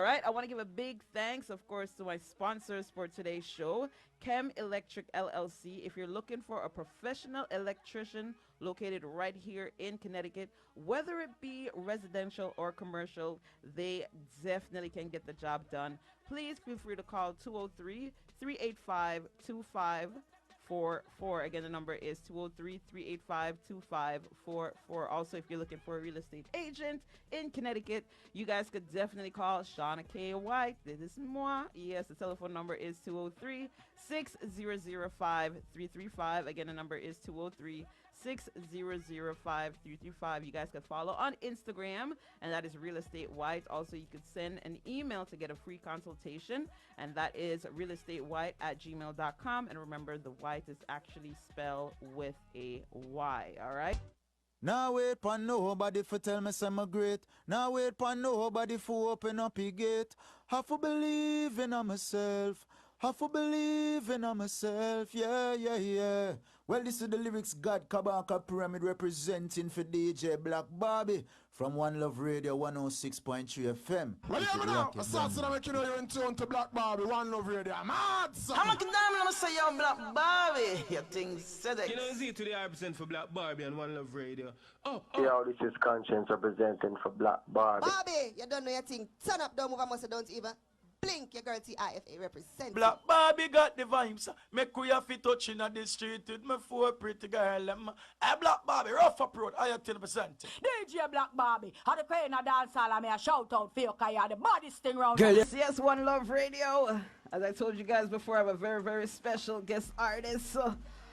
All right, I want to give a big thanks, of course, to my sponsors for today's show, Chem Electric LLC. If you're looking for a professional electrician located right here in Connecticut, whether it be residential or commercial, they definitely can get the job done. Please feel free to call 203-385-2544. Again, the number is 203-385-2544. Also, if you're looking for a real estate agent in Connecticut, you guys could definitely call Shauna K. White. This is moi. Yes, the telephone number is 203-6005-335. Again, the number is 203-6005-335. You guys can follow on Instagram, and that is Real Estate White. Also, you could send an email to get a free consultation, and that is realestatewhite@gmail.com. And remember, the white is actually spelled with a Y. All right? Now wait for nobody for tell me some great. Now wait for nobody for open up a gate. Have to believe in myself. Have to believe in myself. Yeah, yeah, yeah. Well, this is the lyrics God Kabaka Pyramid representing for DJ Black Barbie from One Love Radio 106.3 FM. Well, yeah, now, Assassin, I'm making you in tune to Black Barbie, One Love Radio. I'm mad, son. I'm a diamond, I'm say yo Black Barbie. You think said it. You know, Z to the represent for Black Barbie and One Love Radio. Yo, this is Conscience representing for Black Barbie. Barbie, you don't know your thing. Turn up, don't move, I must don't even blink. Your girl TIFA represent. Black Barbie got the vibes. Make we have to touch in the street with my four pretty girl. Hey, Black Barbie, rough approach. I have to present. DJ Black Barbie, how the queen of dancehall, I mean, a shout out for you, cause you are the baddest thing round. Yes, One Love Radio. As I told you guys before, I have a very, very special guest artist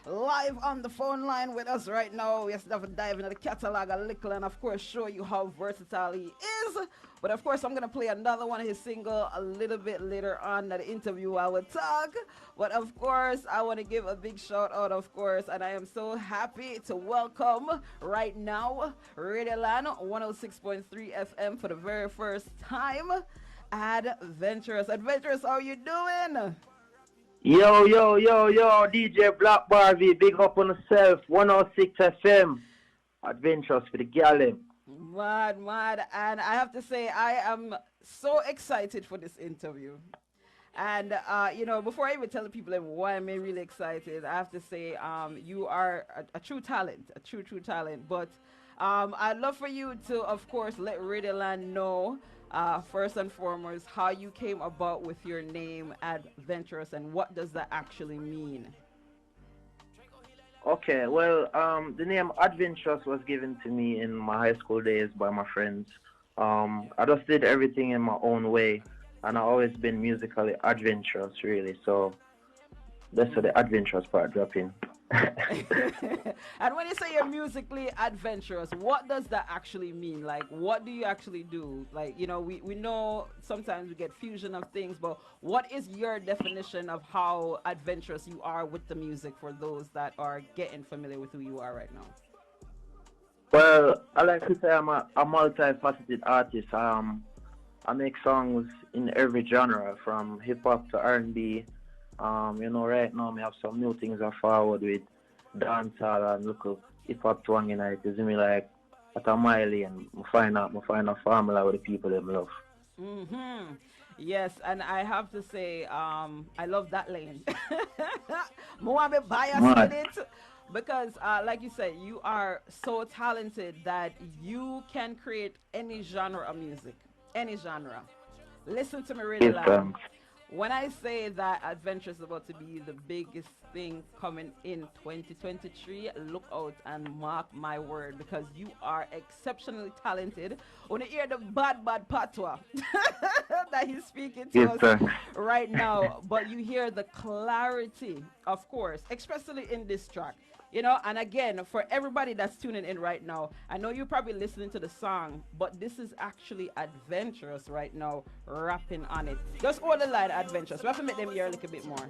live on the phone line with us right now. We have to dive into the catalog a little and, of course, show you how versatile he is. But, of course, I'm going to play another one of his single a little bit later on in the interview while we talk. But, of course, I want to give a big shout out, of course, and I am so happy to welcome right now Radio Land 106.3 FM for the very first time. Adventurous. Adventurous, how you doing? Yo, DJ Black Barbie, big up on yourself, 106 FM. Adventures for the gal. Mad. And I have to say, I am so excited for this interview. And, before I even tell the people why I'm really excited, I have to say you are a true talent, a true talent. But I'd love for you to, of course, let Radioland know, first and foremost, how you came about with your name, Adventurous, and what does that actually mean? Okay, well, the name Adventurous was given to me in my high school days by my friends. I just did everything in my own way, and I've always been musically adventurous, really. So that's where the adventurous part drop in. And when you say you're musically adventurous, what does that actually mean? Like, what do you actually do? Like, we know sometimes we get fusion of things, but what is your definition of how adventurous you are with the music for those that are getting familiar with who you are right now? Well, I like to say I'm a multifaceted artist. I make songs in every genre, from hip-hop to R&B. Right now I have some new things I forward with dancehall and local hip-hop twang in it. It's me like at a mile and I find a formula with the people that I love. Mm-hmm. Yes, and I have to say, I love that lane. More I'm biased with it because, like you said, you are so talented that you can create any genre of music, any genre. Listen to me really loud. When I say that Adventure is about to be the biggest thing coming in 2023, look out and mark my word, because you are exceptionally talented. When you hear the bad patois that he's speaking to us right now, but you hear the clarity, of course, especially in this track. And again, for everybody that's tuning in right now, I know you're probably listening to the song, but this is actually Adventurous right now, rapping on it. Just hold the line, Adventurous. We have to make them hear a little bit more.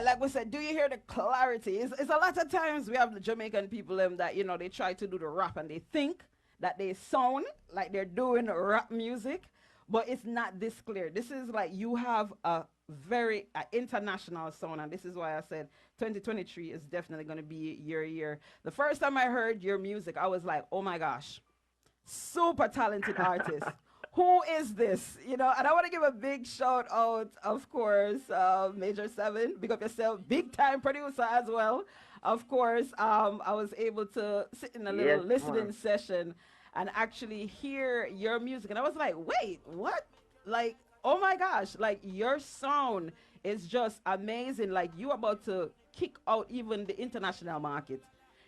Like we said, do you hear the clarity? It's a lot of times we have the Jamaican people that, they try to do the rap and they think that they sound like they're doing rap music, but it's not this clear. This is like you have a very international sound, and this is why I said 2023 is definitely going to be your year. The first time I heard your music, I was like, oh my gosh, super talented artist. who is this? You know, and I want to give a big shout out, of course, Major Seven, big up yourself, big time producer as well. Of course, I was able to sit in a little Yes, listening man. session and actually hear your music, and I was like, wait, what? Like, oh my gosh, like your sound is just amazing. Like you about to kick out even the international market.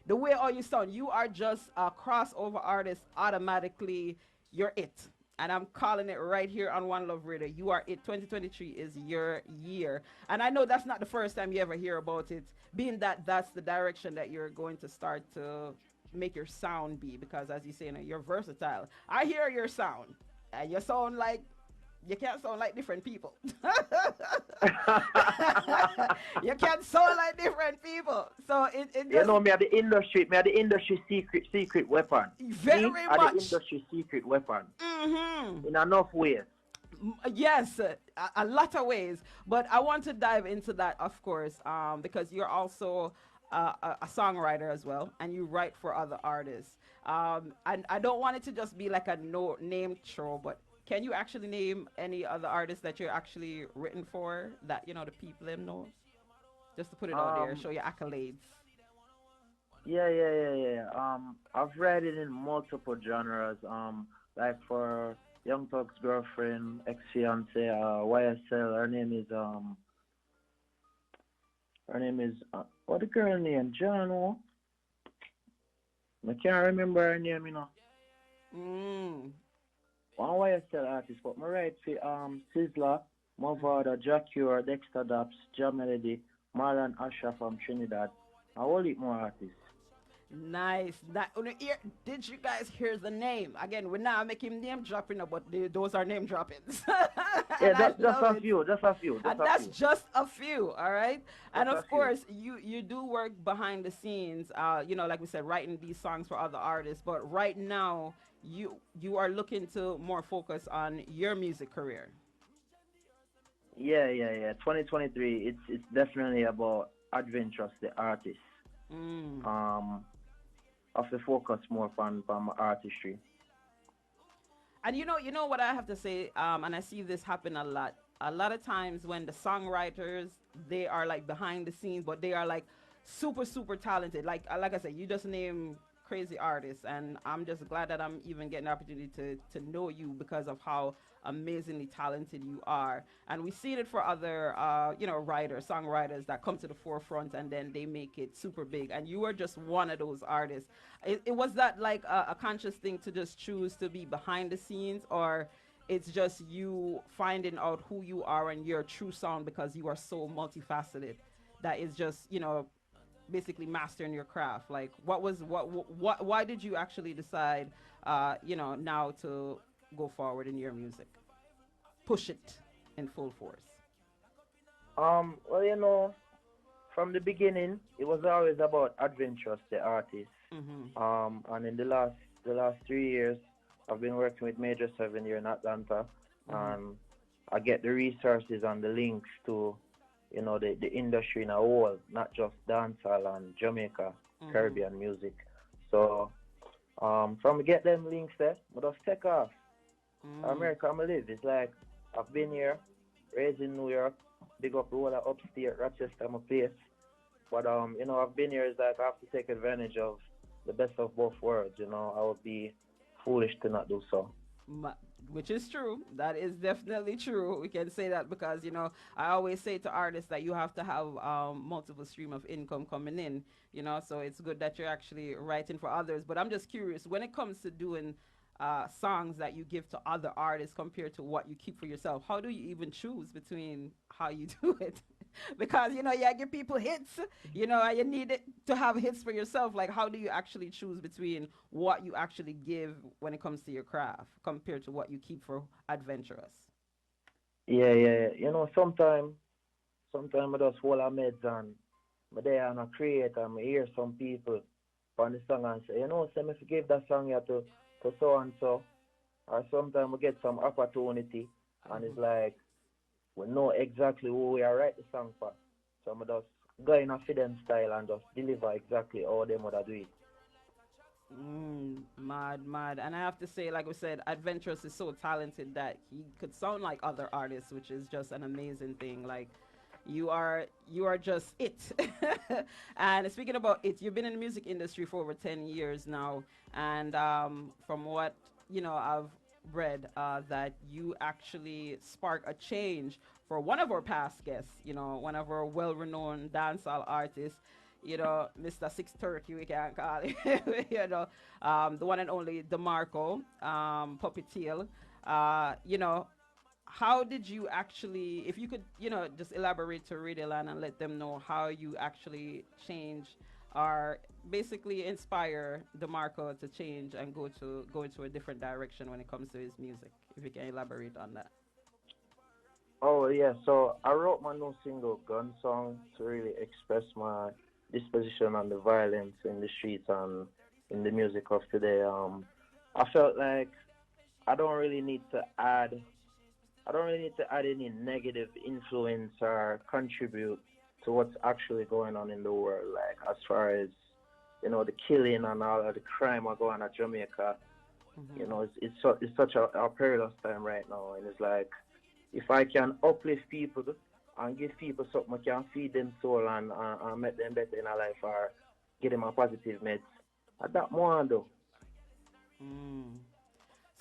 The way all you sound, you are just a crossover artist automatically. You're it. And I'm calling it right here on One Love Radio. You are it. 2023 is your year. And I know that's not the first time you ever hear about it, being that that's the direction that you're going to start to make your sound be. Because as you say, you know, you're versatile. I hear your sound. And you sound like you can't sound like different people. You can't sound like different people. So it You just know, me are the industry secret weapon. very Me are the much. industry secret weapon. Mm-hmm. In enough ways. Yes, a lot of ways. But I want to dive into that, of course, because you're also a songwriter as well, and you write for other artists. And I don't want it to just be like a no name show, but can you actually name any other artists that you're actually written for that you know the people them know? Just to put it out there, Um, show your accolades. yeah. I've read it in multiple genres. Like for Young Thug's girlfriend, ex-fiance, YSL. Her name is what the girl name? John. Oh? I can't remember her name, you know. Mm. One YSL artist, but my right for Sizzla, Mavada, Jacure, Dexter Daps, Jam Melody, Marlon Asha from Trinidad. I will heap more artists. Nice. That did you guys hear the name? Again, we're not making name dropping, but those are name droppings. Yeah, And I just love a it. few, just a few, just And a that's few, just a few, all right? And just a of few. course, you do work behind the scenes, you know, like we said, writing these songs for other artists. But right now, you are looking to more focus on your music career. Yeah. 2023, it's definitely about Adventurous, the artist. Mm. Um, of the focus more on my artistry. And you know what I have to say, and I see this happen a lot. A lot of times when the songwriters they are like behind the scenes, but they are like super talented. Like I said, you just name crazy artists, and I'm just glad that I'm even getting the opportunity to know you because of how amazingly talented you are. And we see it for other you know writers, songwriters that come to the forefront and then they make it super big. And you are just one of those artists. It was that like a conscious thing to just choose to be behind the scenes, or it's just you finding out who you are and your true sound because you are so multifaceted that is just you know basically mastering your craft. Like what why did you actually decide you know now to go forward in your music, push it in full force? Well, you know, from the beginning, it was always about Adventurous, the artist. Mm-hmm. And in the last 3 years, I've been working with Major Seven here in Atlanta, Mm-hmm. and I get the resources and the links to, you know, the industry in a whole, not just dancehall and Jamaica, Mm-hmm. Caribbean music. So, from get them links there, but just take off. Mm. America, I live. It's like I've been here, raised in New York, big up the whole of upstate, Rochester, my place. But you know, I've been here. Is like I have to take advantage of the best of both worlds. You know, I would be foolish to not do so. Ma- which is true. That is definitely true. We can say that because you know I always say to artists that you have to have multiple stream of income coming in. You know, so it's good that you're actually writing for others. But I'm just curious when it comes to doing songs that you give to other artists compared to what you keep for yourself. How do you even choose between how you do it? Because you know, yeah, give people hits. You know, and you need it to have hits for yourself. Like, how do you actually choose between what you actually give when it comes to your craft compared to what you keep for adventurous? Yeah. You know, sometimes I just hold a meds and but there and I create and I hear some people on the song and say, you know, say me forgive that song here to so and so. Or sometimes we get some opportunity and it's Mm-hmm. like we know exactly who we are write the song for. So I just go in a fit them style and just deliver exactly how them would do it. Mad, mad. And I have to say, like we said, Adventurous is so talented that he could sound like other artists, which is just an amazing thing. Like you are just it. And speaking about it, you've been in the music industry for over 10 years now. And from what, I've read that you actually spark a change for one of our past guests, one of our well-renowned dancehall artists, Mr. Six Turkey, we can call it, the one and only DeMarco, Puppy Tail. How did you actually, if you could, just elaborate to Radio Land and let them know how you actually change or basically inspire DeMarco to change and go into a different direction when it comes to his music. If you can elaborate on that. Oh yeah, so I wrote my new single "Gun Song" to really express my disposition on the violence in the streets and in the music of today. I felt like I don't really need to add I don't really need to add any negative influence or contribute to what's actually going on in the world. Like as far as the killing and all of the crime are going on at Jamaica. It's such a perilous time right now, and it's like if I can uplift people and give people something I can feed them soul and make them better in their life or give them a positive meds, that more I do. Mm.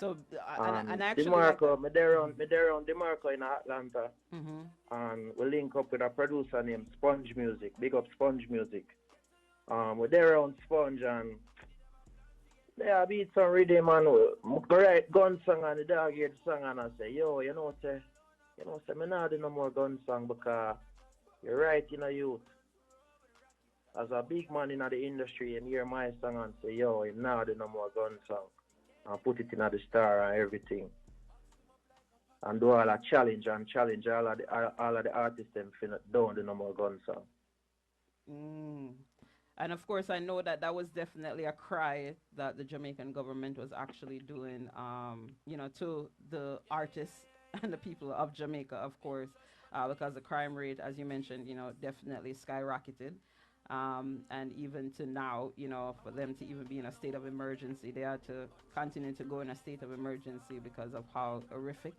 So, and actually, like, DeMarco, me there on DeMarco in Atlanta, hmm and we link up with a producer named Sponge Music. Big up Sponge Music. We're there on Sponge and yeah, beat some rhythm and write gun song and the dog hear the song and I say, yo, say me not do no more gun song because you're right, youth. As a big man in the industry and hear my song and say, yo, him not do no more gun song. And put it in the star and everything. And do all a challenge and challenge all of the artists them don't do no more gun song. mm. And of course, I know that that was definitely a cry that the Jamaican government was actually doing, to the artists and the people of Jamaica, of course, because the crime rate, as you mentioned, definitely skyrocketed. And even to now, for them to even be in a state of emergency, they had to continue to go in a state of emergency because of how horrific,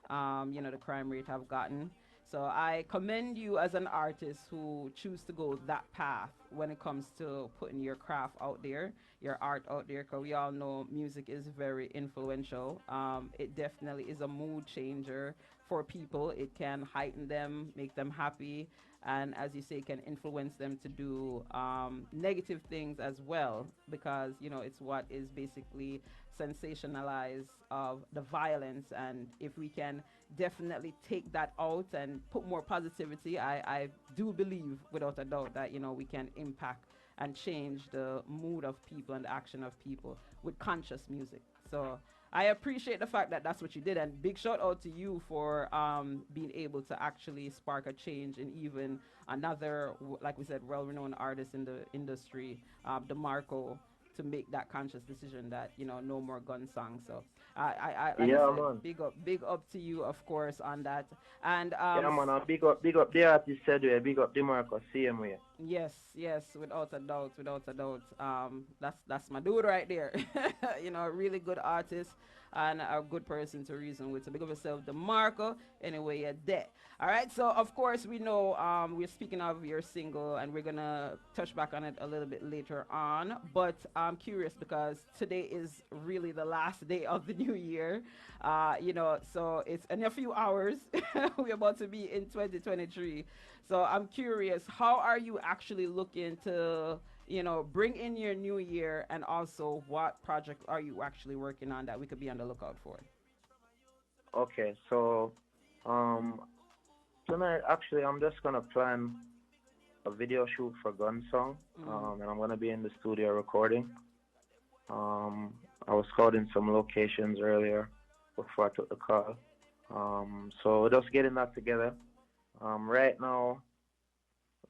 the crime rate have gotten. So I commend you as an artist who choose to go that path when it comes to putting your craft out there, your art out there, because we all know music is very influential. It definitely is a mood changer for people. It can heighten them, make them happy, and as you say, can influence them to do negative things as well, because it's what is basically sensationalized of the violence. And if we can definitely take that out and put more positivity, I do believe without a doubt that we can impact and change the mood of people and the action of people with conscious music. So I appreciate the fact that that's what you did, and big shout out to you for being able to actually spark a change in even another, like we said, well-renowned artist in the industry, DeMarco, to make that conscious decision that no more gun songs. So I like I Yeah, said, man. big up to you, of course, on that. And Yeah, man. And big up the artist said way. Big up the Marcus, same way. yes, yes, without a doubt, without a doubt. That's my dude right there. A really good artist and a good person to reason with. So big up yourself, DeMarco. Anyway, you're there. All right. So of course we know we're speaking of your single, and we're gonna touch back on it a little bit later on. But I'm curious because today is really the last day of the new year. So it's in a few hours. We're about to be in 2023. So I'm curious, how are you actually looking to, bring in your new year, and also what project are you actually working on that we could be on the lookout for? Okay, so um tonight actually I'm just gonna plan a video shoot for Gun Song. Mm. And I'm gonna be in the studio recording. I was scouting some locations earlier before I took the call. So we're just getting that together. Right now,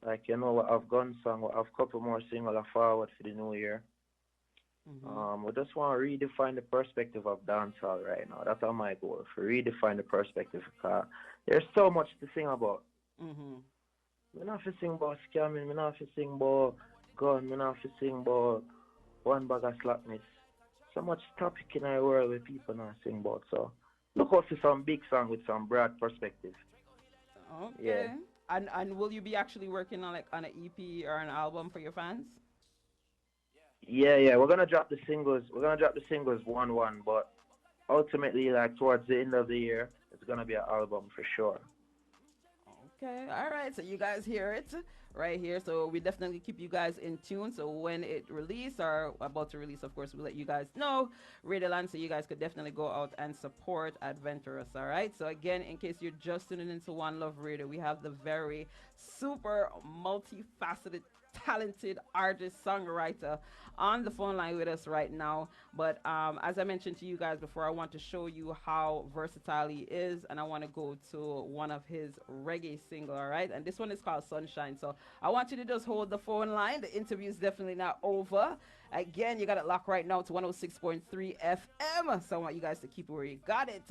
like I've Gun Song, I've a couple more singles forward for the new year. Mm-hmm. We just want to redefine the perspective of dancehall right now. That's all my goal, to redefine the perspective. Because there's so much to sing about. Mm-hmm. We not have to sing about scamming, we not have to sing about gun, we not have to sing about one bag of slackness. So much topic in our world where people not sing about. So look out for some big song with some broad perspective. Yeah. Okay. And will you be actually working on like on an EP or an album for your fans? Yeah. We're gonna drop the singles. We're gonna drop the singles one, but ultimately, like towards the end of the year, it's gonna be an album for sure. Okay, all right. So you guys hear it right here. So we definitely keep you guys in tune. So when it release or about to release, of course, we'll let you guys know. Radioland, so you guys could definitely go out and support Adventurous. All right. So again, in case you're just tuning into One Love Radio, we have the very super multifaceted talented artist songwriter on the phone line with us right now. But as I mentioned to you guys before, I want to show you how versatile he is, and I want to go to one of his reggae single. All right, and this one is called Sunshine. So I want you to just hold the phone line. The interview is definitely not over. Again, you got it locked right now to 106.3 FM. So I want you guys to keep it where you got it.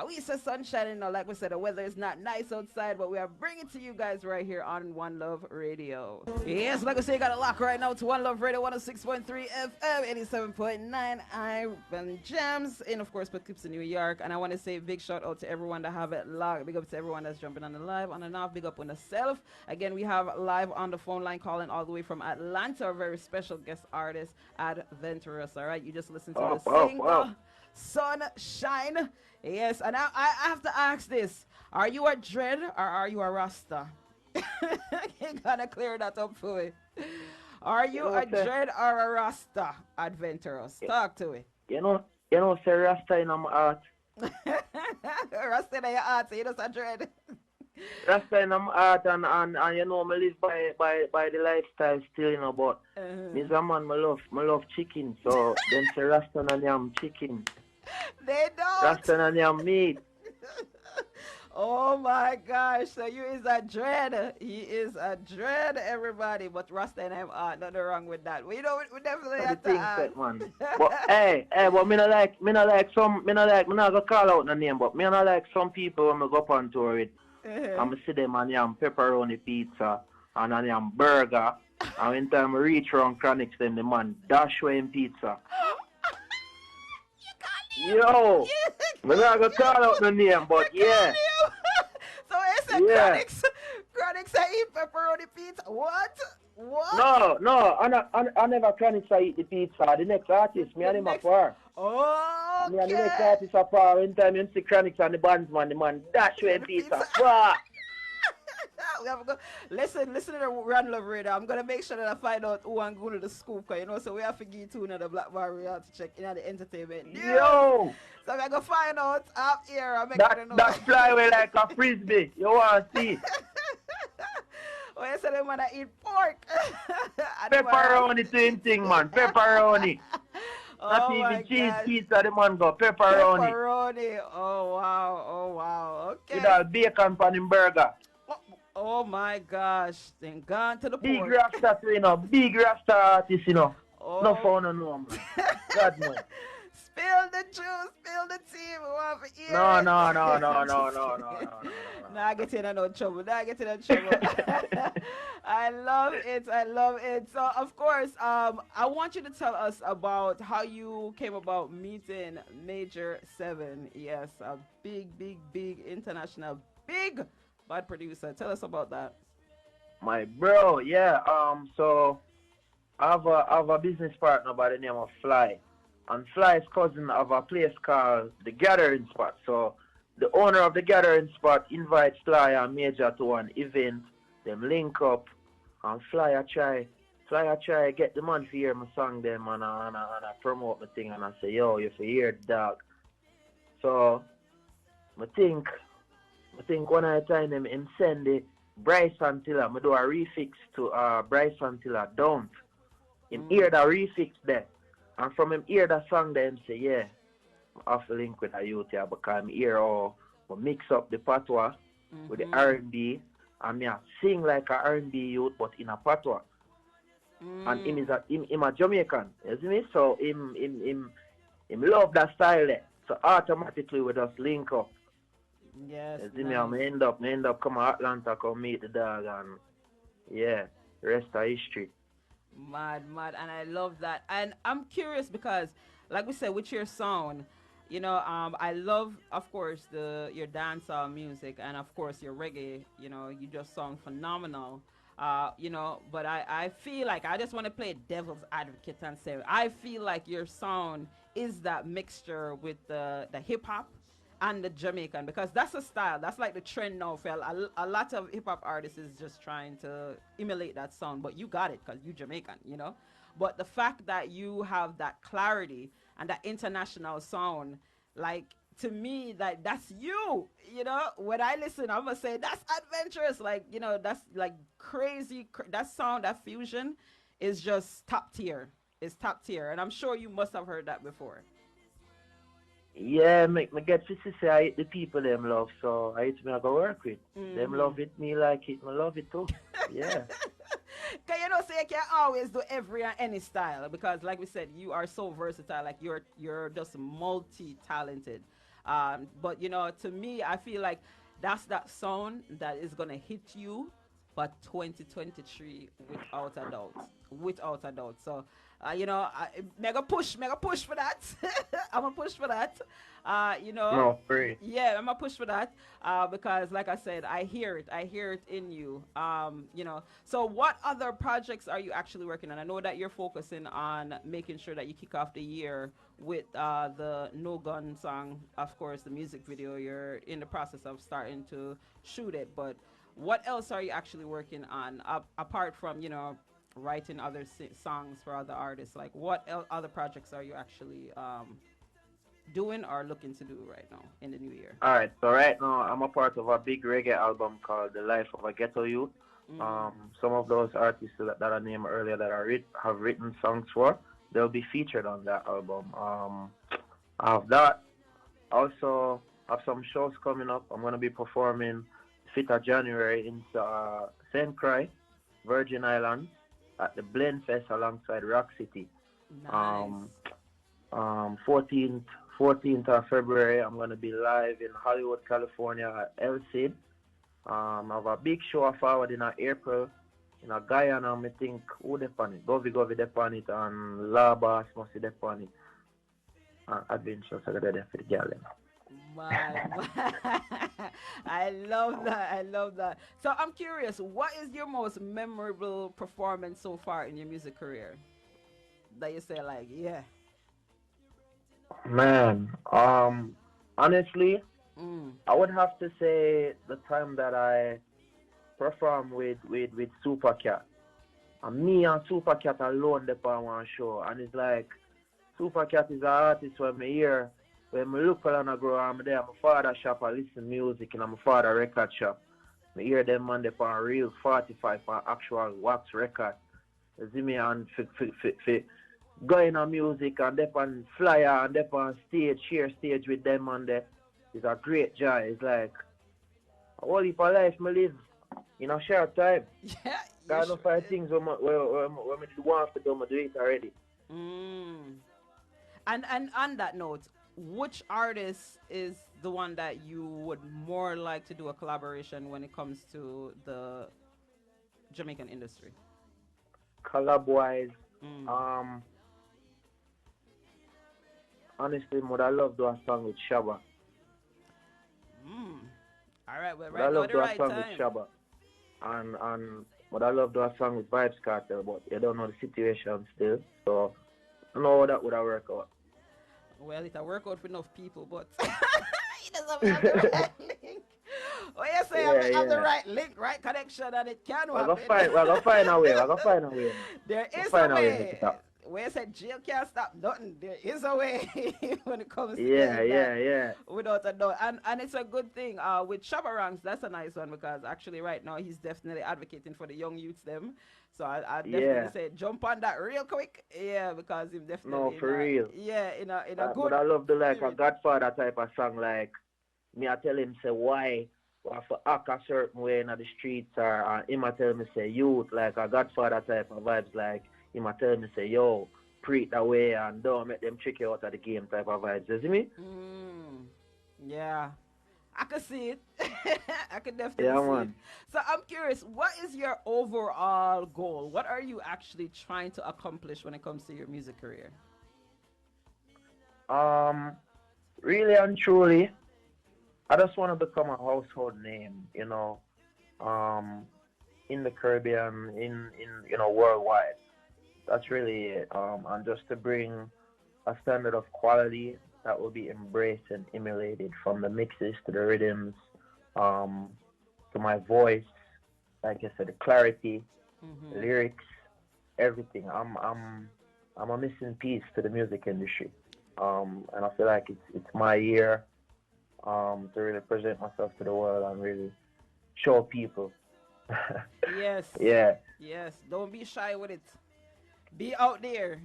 We say sunshine, and like we said, the weather is not nice outside, but we are bringing it to you guys right here on One Love Radio. Yes, like I say, you got it locked right now to One Love Radio, 106.3 FM, 87.9 Ivan Jams, and of course, Poughkeepsie, New York. And I want to say a big shout out to everyone that have it locked. Big up to everyone that's jumping on the live, on and off. Big up on the self. Again, we have live on the phone line calling all the way from Atlanta, a very special guest artist, Adventurous. All right, you just listen to the single Sunshine. Yes, and I have to ask this: are you a dread or are you a Rasta? You gotta clear that up for me. Are you a dread or a Rasta, Adventurous? Talk to me. Say Rasta in my heart. Rasta in your heart, so you just a dread. Rasta in my heart, and me live by the lifestyle still, but me's a man, me love chicken, so them say Rasta and yam chicken. They don't. Rasta and yam meat. Oh my gosh, so you is a dread. He is a dread, everybody. But Rasta and him, nothing wrong with that. We definitely have to ask. Man. But but me not like some, me not gonna call out the name, but me not like some people when me go up on tour with. I'm see them and yam pepperoni pizza and a yam burger. And when time I reach around Chronics, them the man dash away in pizza. Yo, me not gonna call out the name, but yeah. So it's a Chronics I eat pepperoni pizza. What? No, I never Chronics I eat the pizza. The next artist, me and him apart. Oh, me and the next artist apart. When time you see Chronics and the bandsman, the man dash away in pizza. We have to go. Listen to the Run Love Radio. I'm gonna make sure that I find out who I'm going to the scoop, so we have to give two the Black Bar. We have to check in the entertainment. Yo! So I'm gonna find out up here. That fly away like a frisbee. You want to see? Oh, you said them wanna eat pork. Pepperoni same thing, man. Pepperoni. Not even cheese pizza, the man go pepperoni. Pepperoni. Oh wow. Okay. With all bacon pan him burger. Oh my gosh. Then gone to the big pork. Rasta, big Rasta artist, Oh. No phone no man. God no. Spill the juice, spill the tea. We want to hear No. Nah, get in no trouble. I love it. So, of course, I want you to tell us about how you came about meeting Major 7. Yes, a big international, big bad producer. Tell us about that. My bro, yeah. So I have a business partner by the name of Fly. And Fly's cousin have a place called The Gathering Spot. So the owner of The Gathering Spot invites Fly and Major to an event. Them link up and Fly try get the man to hear my song them and I promote my thing and I say, yo, you for hear the dog. So I think one at a time him send the Bryson Tiller. I do a refix to Bryson Tiller Don't. Him hear the refix there. And from him hear that song there, him say, yeah, I have to link with a youth here because I'm here all mix up the patois with the R&B and me sing like a R&B youth but in a patois. And him a Jamaican, you see me? So him love that style there. So automatically we just link up. Yes. You see me? I end up come to Atlanta, come meet the dog and yeah, rest of history. Mad, mad, and I love that. And I'm curious because, like we said, with your sound, I love, of course, the your dancehall music, and of course your reggae. You just sound phenomenal. But I feel like I just want to play devil's advocate and say I feel like your sound is that mixture with the hip hop and the Jamaican, because that's a style. That's like the trend now. For a lot of hip hop artists is just trying to emulate that sound, but you got it because you Jamaican. But the fact that you have that clarity and that international sound, like to me, that's you. When I listen, I'm gonna say that's adventurous. Like that's like crazy. That sound, that fusion, is just top tier. It's top tier, and I'm sure you must have heard that before. Yeah, me get to say I hit the people them love, so I hit me I go work with. Them Mm-hmm. love it, me like it, me love it too. Yeah. Cause say you can't always do every and any style, because like we said, you are so versatile. Like you're just multi talented. But to me, I feel like that's that sound that is gonna hit you for 2023 without a doubt, without a doubt. So mega push for that. I'm gonna push for that. No, free. Yeah, I'm gonna push for that because, like I said, I hear it in you. So what other projects are you actually working on? I know that you're focusing on making sure that you kick off the year with the No Gun song. Of course, the music video. You're in the process of starting to shoot it, but what else are you actually working on apart from writing other songs for other artists? Like what other projects are you actually doing or looking to do right now in the new year? Alright, so right now I'm a part of a big reggae album called The Life of a Ghetto Youth. Mm. Some of those artists that I named earlier that have written songs for, they'll be featured on that album. I have that. Also, have some shows coming up. I'm gonna be performing 5th of January in St. Croix, Virgin Islands, at the Blend Fest alongside Rock City. Nice. 14th of February, I'm gonna be live in Hollywood, California at El Cid. I have a big show forward in April in Guyana. I think who they on it? Govy they on it, and Labas must be they on it. Adventures are there for the girl. My, I love that. I love that. So I'm curious, what is your most memorable performance so far in your music career? That you say like, yeah. Man, honestly, Mm. I would have to say the time that I performed with Supercat. And me and Supercat alone there on one show. And it's like, Supercat is an artist when me hear, when me look for and I grow, I'm there, my father shop, I listen music in my father record shop. Me hear them man there on real 45 for actual wax record. You see me, and going on music and they on flyer and they on stage, share stage with them and there. It's a great joy. It's like a whole heap of life me live in a short time. Yeah. Got enough of things when me want to do, I do it already. Mm. And on that note, which artist is the one that you would more like to do a collaboration when it comes to the Jamaican industry? Collab wise, Mm. honestly, would I love to do a song with Shabba. Mm. All right, well, Would I right now love at to the do a right song time. with Shabba. And would I love to do a song with Vibes Cartel, but you don't know the situation still. So I don't know how that would have work out. Well, it'll work out for enough people, but he doesn't have the right link. Well, you say have the Yeah. right link, right connection, and it can We're gonna happen. find a way. We're gonna find a way. There We'll is a find a way to make way. it up. Where you said jail can't stop nothing, there is a way when it comes to Yeah, getting that. yeah. Without a doubt, and it's a good thing. With Shabba Ranks, that's a nice one because actually right now he's definitely advocating for the young youths them. So I definitely Yeah. say jump on that real quick, yeah, because him No, definitely for real. in a But good I love the like a spirit. Godfather type of song. Like me, I tell him say why. We have to act a certain way in the streets, or him I tell me say youth like a Godfather type of vibes. Like him I tell me say yo preach that way and don't make them trick you out of the game type of vibes. You see me? Mm, yeah, I can see it. I can definitely Yeah, see it. man. So I'm curious, what is your overall goal? What are you actually trying to accomplish when it comes to your music career? Um, really and truly, I just want to become a household name, um, in the Caribbean, worldwide. That's really it. And just to bring a standard of quality that will be embraced and emulated from the mixes to the rhythms, um, to my voice, like I said, the clarity, Mm-hmm. lyrics, everything. I'm a missing piece to the music industry. And I feel like it's my year to really present myself to the world and really show people. Yes. Yeah, Yes. Don't be shy with it. Be out there,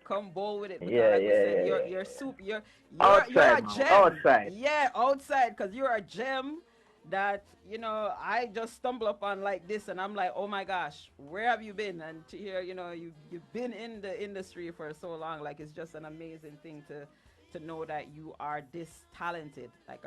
come bold with it because yeah, like we yeah, said, yeah, you're yeah. you're soup, you're a Outside, man, gem. outside. Yeah, outside, because you're a gem that I just stumble upon like this and I'm like, oh my gosh, where have you been? And to hear, you've been in the industry for so long, like it's just an amazing thing to know that you are this talented, like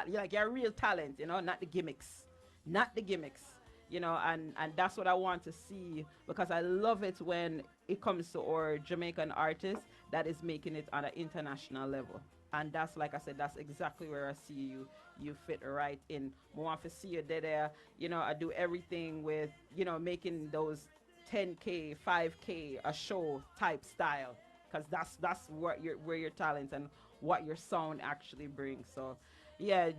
like you're a real talent, not the gimmicks, not the gimmicks, and that's what I want to see because I love it when it comes to our Jamaican artists that is making it on an international level. And that's like I said, that's exactly where I see you fit right in. I want to see you there. I do everything with, making those 10K, 5K a show type style because that's what where your talent and what your sound actually brings. So yeah,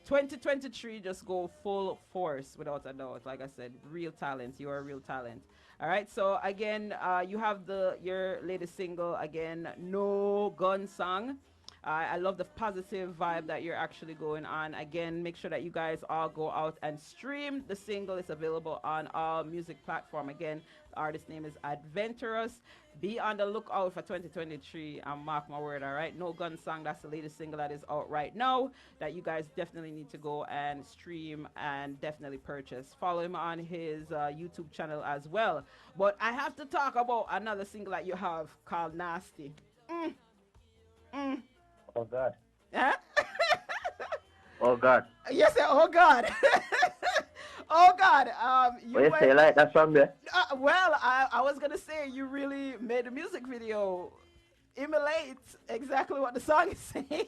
2023 just go full force without a doubt. Like I said, real talent. You are a real talent. All right. So again, you have your latest single again, No Gun Song. I love the positive vibe that you're actually going on. Again, make sure that you guys all go out and stream the single. It's available on all music platform. Again, the artist name is Adventerous. Be on the lookout for 2023 and mark my word, all right? No Gun Song, that's the latest single that is out right now that you guys definitely need to go and stream and definitely purchase. Follow him on his YouTube channel as well. But I have to talk about another single that you have called Nasty. Mm, mm. Oh God. Huh? Oh God. Yes, oh God. Oh God. What you say like that song there? Well, I was gonna say you really made a music video emulate exactly what the song is saying.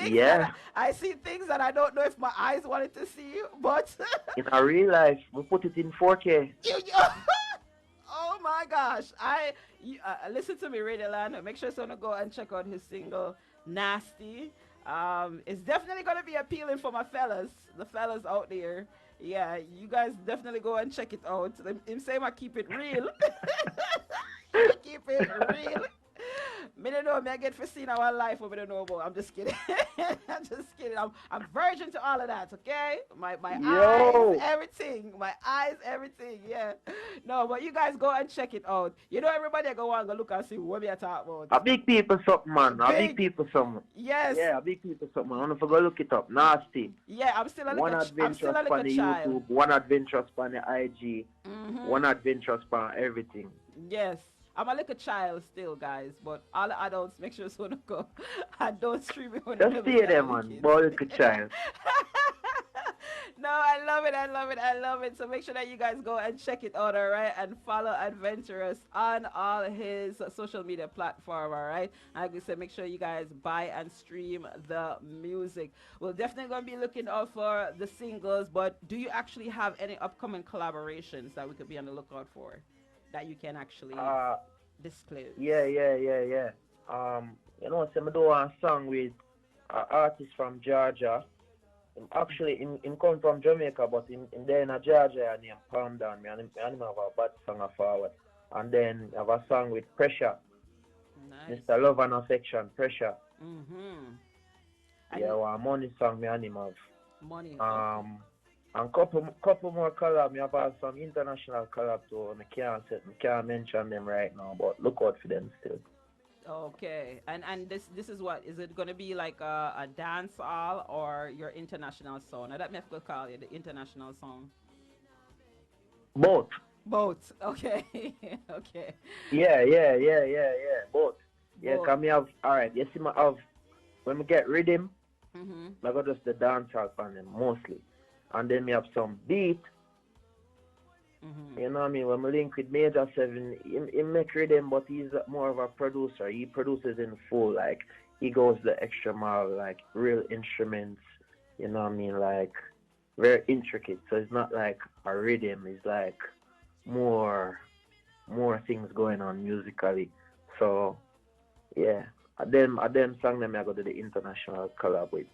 Yeah. I see things that I don't know if my eyes wanted to see, but In our real life, we put it in 4K. oh my gosh! Listen to me, Radioland. Make sure someone go and check out his single "Nasty." It's definitely gonna be appealing for my fellas, the fellas out there. Yeah, you guys definitely go and check it out. Him say I keep it real. I keep it real. Me don't know. Me I get for seeing our life, but me don't know about. I'm just kidding. I'm just kidding. I'm virgin to all of that. Okay, my Yo. eyes, everything. My eyes, everything. Yeah. No, but you guys go and check it out. Everybody go and go look and see what we are talking about. A big people something, man. A big Big. people something. Yes. Yeah, a big people something. I don't forget look it up. Nasty. Yeah, I'm still a One little. I'm still adventurous a on little the child. YouTube, one adventurous on the IG, Mm-hmm. one adventurous on everything. Yes. I'm a little child still, guys, but all the adults make sure so don't go and don't stream it when Just they're stay there, little man. kids. Boy, little child. No, I love it. I love it. I love it. So make sure that you guys go and check it out, all right? And follow Adventurous on all his social media platform, all right? And like we said, make sure you guys buy and stream the music. We're definitely going to be looking out for the singles, but do you actually have any upcoming collaborations that we could be on the lookout for that you can actually disclose? Yeah. So I do a song with an artist from Georgia. Actually, in come from Jamaica, but in there in Georgia, I named Palm Down. Me and him have a bad song forward. And then I have a song with Pressure. Nice. Mr. Love and Affection, Pressure. Mm-hmm. Yeah, one money song me and him have. Money. And couple more collab. Me have some international collab too. I can't mention them right now, but look out for them still. Okay, and this is what is it going to be like a dance hall or your international song? Now that me have to call it the international song. Both. Both. Okay. Okay. Yeah. Both. Yeah, Both. come me have alright, you see me have when we get rhythm, Mm-hmm. I got just the dancehall on them mostly. And then we have some beat. Mm-hmm. You know what I mean? When we link with Major 7, he make rhythm, but he's more of a producer. He produces in full, like, he goes the extra mile, like, real instruments, you know what I mean? Like, very intricate. So it's not like a rhythm, it's like more things going on musically. So, yeah. At them song, them I go to the international collab with.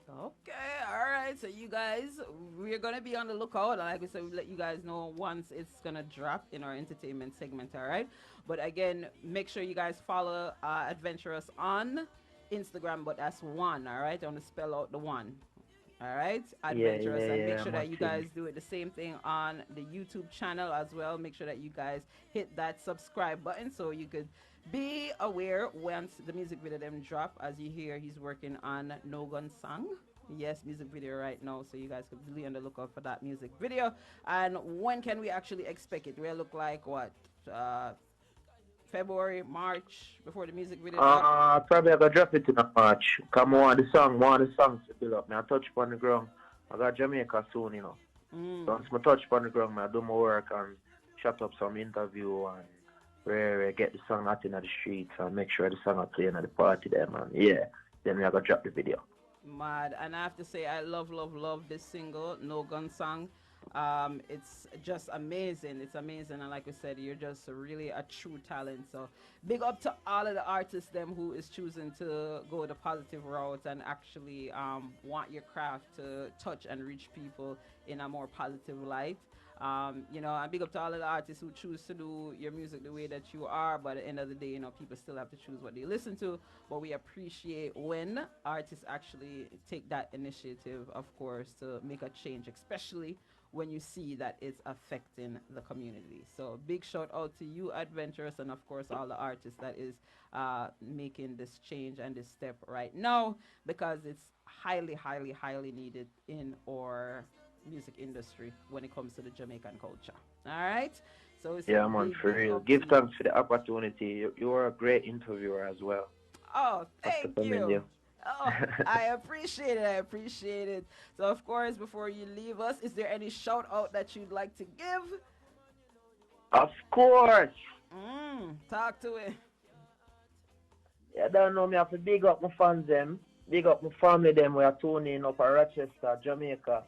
Okay, all right. So you guys, we're gonna be on the lookout. Like we said, we'll let you guys know once it's gonna drop in our entertainment segment. All right. But again, make sure you guys follow Adventurous on Instagram. But that's one. All right. I'm gonna spell out the one. All right, Yeah, Adventurous, yeah, and make yeah, sure my that you thing. guys do it the same thing on the YouTube channel as well. Make sure that you guys hit that subscribe button so you could be aware once the music video them drop. As you hear, he's working on No Gun Song. Yes, music video right now, so you guys could be on the lookout for that music video. And when can we actually expect it? Will it look like what? February, March before the music video drop? Probably I gotta drop it in a March. Come on, the songs to build up. Me I touch upon the ground. I got Jamaica soon, you know. Once I touch upon the ground, I do my work and shut up some interview and where get the song out in the streets and make sure the song are playing at the party there, man. Yeah. Then we are gonna drop the video. Mad. And I have to say, I love this single, No Gun Song. It's just amazing. It's amazing. And like we said, you're just really a true talent. So big up to all of the artists them who is choosing to go the positive route and actually want your craft to touch and reach people in a more positive light. And big up to all of the artists who choose to do your music the way that you are, but at the end of the day, people still have to choose what they listen to. But we appreciate when artists actually take that initiative, of course, to make a change, especially when you see that it's affecting the community. So big shout out to you, Adventurous, and of course all the artists that is making this change and this step right now, because it's highly needed in our music industry when it comes to the Jamaican culture. All right. So it's Yeah, man, for real. Give thanks for the opportunity. You are a great interviewer as well. Oh, Have to thank commend you. Oh, I appreciate it. I appreciate it. So, of course, before you leave us, is there any shout out that you'd like to give? Of course. Talk to it. You don't know me, I have to big up my fans them. Big up my family them. We are tuning up at Rochester, Jamaica.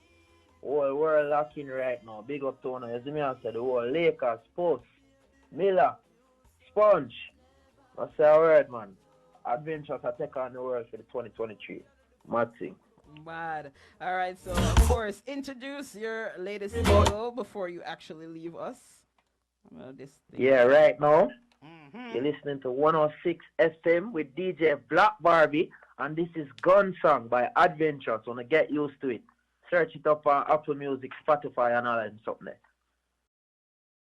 Whole world locking right now. Big up to you. You see me I said the whole Lakers, Post, Miller, Sponge. I say a word, man. Adventures I take on the world for the 2023. Mad thing. Mad. All right, so of course, introduce your latest single before you actually leave us. Yeah, right now, you're listening to 106 FM with DJ Black Barbie, and this is Gun Song by Adventures. Wanna get used to it. Search it up on Apple Music, Spotify, and all that and something there.